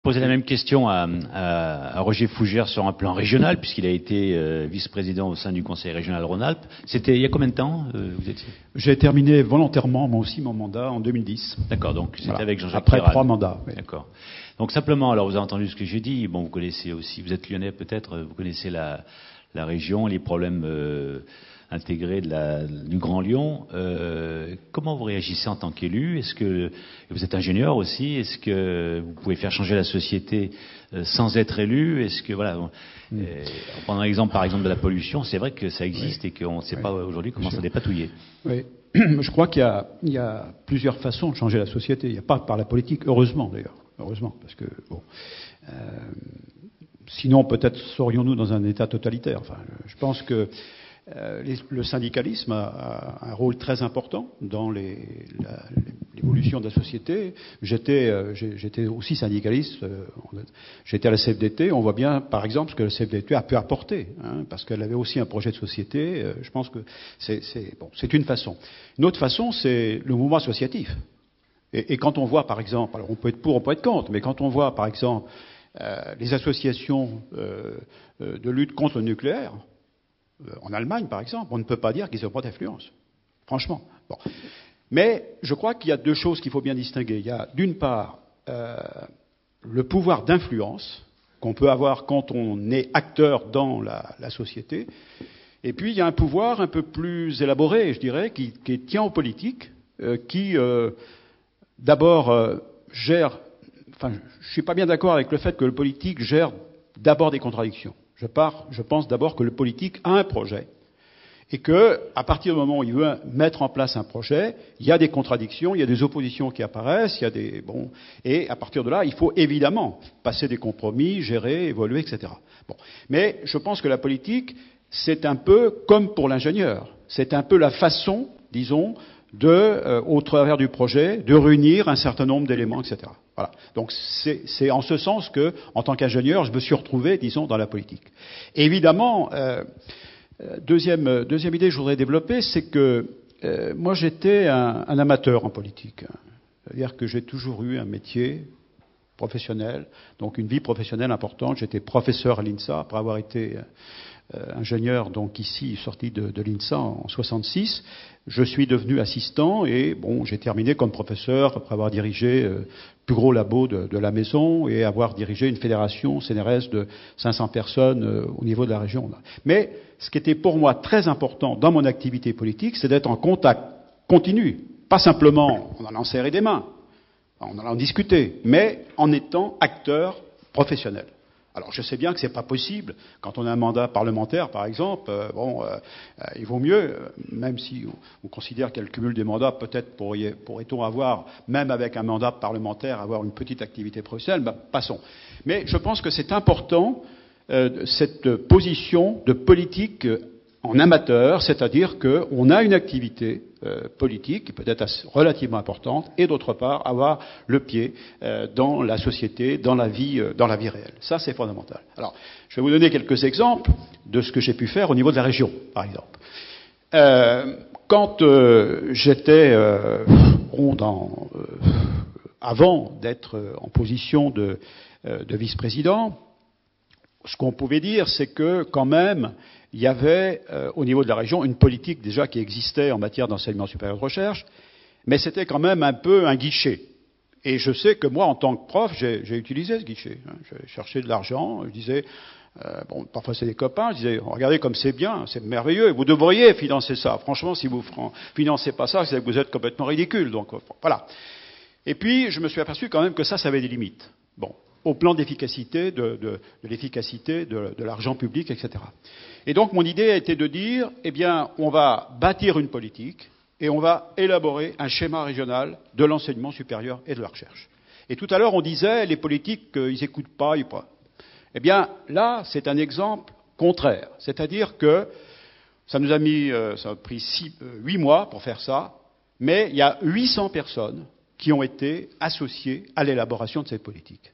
Poser la même question à Roger Fougère sur un plan régional, puisqu'il a été vice-président au sein du Conseil régional Rhône-Alpes. C'était il y a combien de temps vous étiez? J'ai terminé volontairement, moi aussi, mon mandat en 2010. D'accord, donc c'était Voilà. avec Jean-Jacques Après Tirade. 3 mandats. Oui. D'accord. Donc simplement, alors vous avez entendu ce que j'ai dit. Bon, vous connaissez aussi, vous êtes lyonnais peut-être, vous connaissez la région, les problèmes intégrés du Grand Lyon. Comment vous réagissez en tant qu'élu? Est-ce que vous êtes ingénieur aussi? Est-ce que vous pouvez faire changer la société sans être élu? Est-ce que voilà, en prenant l'exemple par exemple de la pollution, c'est vrai que ça existe et qu'on ne sait pas aujourd'hui comment ça dépatouiller. Oui. Je crois qu'il y a plusieurs façons de changer la société. Il n'y a pas par la politique, heureusement d'ailleurs, heureusement, parce que bon. Sinon, peut-être serions-nous dans un État totalitaire. Enfin, je pense que le syndicalisme a un rôle très important dans l'évolution de la société. J'étais aussi syndicaliste. J'étais à la CFDT. On voit bien, par exemple, ce que la CFDT a pu apporter, parce qu'elle avait aussi un projet de société. Je pense que c'est une façon. Une autre façon, c'est le mouvement associatif. Et quand on voit, par exemple, alors on peut être pour, on peut être contre, mais quand on voit, par exemple, les associations de lutte contre le nucléaire, en Allemagne, par exemple, on ne peut pas dire qu'ils n'ont pas d'influence. Franchement. Bon. Mais je crois qu'il y a deux choses qu'il faut bien distinguer. Il y a, d'une part, le pouvoir d'influence qu'on peut avoir quand on est acteur dans la société. Et puis, il y a un pouvoir un peu plus élaboré, je dirais, qui tient aux politiques, qui, d'abord, gère... Enfin, je ne suis pas bien d'accord avec le fait que le politique gère d'abord des contradictions. Je pense d'abord que le politique a un projet et que, à partir du moment où il veut mettre en place un projet, il y a des contradictions, il y a des oppositions qui apparaissent, et à partir de là, il faut évidemment passer des compromis, gérer, évoluer, etc. Bon. Mais je pense que la politique, c'est un peu comme pour l'ingénieur. C'est un peu la façon, disons, au travers du projet, de réunir un certain nombre d'éléments, etc. Voilà. Donc c'est en ce sens que, en tant qu'ingénieur, je me suis retrouvé, disons, dans la politique. Et évidemment, deuxième idée que je voudrais développer, c'est que moi j'étais un amateur en politique. C'est-à-dire que j'ai toujours eu un métier professionnel, donc une vie professionnelle importante. J'étais professeur à l'INSA après avoir été ingénieur, donc ici, sorti de l'INSA en 66. Je suis devenu assistant et bon, j'ai terminé comme professeur après avoir dirigé le plus gros labo de la maison et avoir dirigé une fédération CNRS de 500 personnes au niveau de la région. Mais ce qui était pour moi très important dans mon activité politique, c'est d'être en contact continu, pas simplement en allant serrer des mains, en allant discuter, mais en étant acteur professionnel. Alors je sais bien que c'est pas possible quand on a un mandat parlementaire, par exemple. Il vaut mieux, même si on considère qu'il y a le cumul des mandats, peut-être pourrait-on avoir, même avec un mandat parlementaire, avoir une petite activité professionnelle. Passons. Mais je pense que c'est important cette position de politique en amateur, c'est-à-dire qu'on a une activité politique qui peut être relativement importante, et d'autre part avoir le pied dans la société, dans la vie réelle. Ça, c'est fondamental. Alors, je vais vous donner quelques exemples de ce que j'ai pu faire au niveau de la région, par exemple. Quand j'étais avant d'être en position de vice-président, ce qu'on pouvait dire, c'est que quand même, il y avait au niveau de la région une politique déjà qui existait en matière d'enseignement supérieur de recherche, mais c'était quand même un peu un guichet. Et je sais que moi, en tant que prof, j'ai utilisé ce guichet. Je cherchais de l'argent, je disais, parfois c'est des copains, je disais, regardez comme c'est bien, c'est merveilleux, vous devriez financer ça. Franchement, si vous financez pas ça, c'est que vous êtes complètement ridicule. Donc voilà. Et puis, je me suis aperçu quand même que ça avait des limites. Bon. Au plan d'efficacité, de l'efficacité de l'argent public, etc. Et donc, mon idée a été de dire, eh bien, on va bâtir une politique et on va élaborer un schéma régional de l'enseignement supérieur et de la recherche. Et tout à l'heure, on disait, les politiques, ils n'écoutent pas, Eh bien, là, c'est un exemple contraire. C'est-à-dire que ça a pris 8 mois pour faire ça, mais il y a 800 personnes qui ont été associées à l'élaboration de cette politique.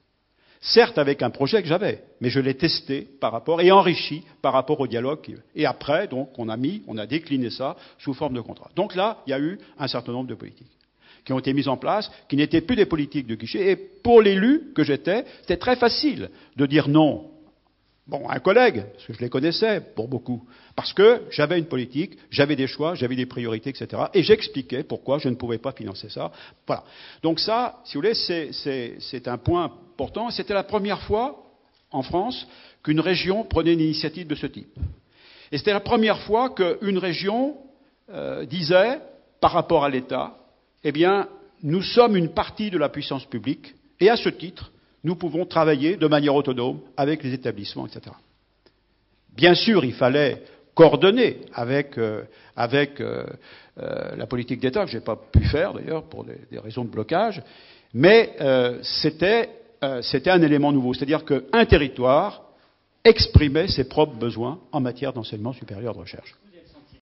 Certes avec un projet que j'avais, mais je l'ai testé par rapport et enrichi par rapport au dialogue. Et après, donc, on a décliné ça sous forme de contrat. Donc là, il y a eu un certain nombre de politiques. qui ont été mises en place, qui n'étaient plus des politiques de guichet. Et pour l'élu que j'étais, c'était très facile de dire non. Bon, un collègue, parce que je les connaissais pour beaucoup, parce que j'avais une politique, j'avais des choix, j'avais des priorités, etc. Et j'expliquais pourquoi je ne pouvais pas financer ça. Voilà. Donc ça, si vous voulez, c'est un point important. C'était la première fois en France qu'une région prenait une initiative de ce type. Et c'était la première fois qu'une région disait, par rapport à l'État, eh bien, nous sommes une partie de la puissance publique, et à ce titre, nous pouvons travailler de manière autonome avec les établissements, etc. Bien sûr, il fallait coordonner avec la politique d'État, que je n'ai pas pu faire d'ailleurs pour des raisons de blocage, mais c'était un élément nouveau. C'est-à-dire qu'un territoire exprimait ses propres besoins en matière d'enseignement supérieur de recherche.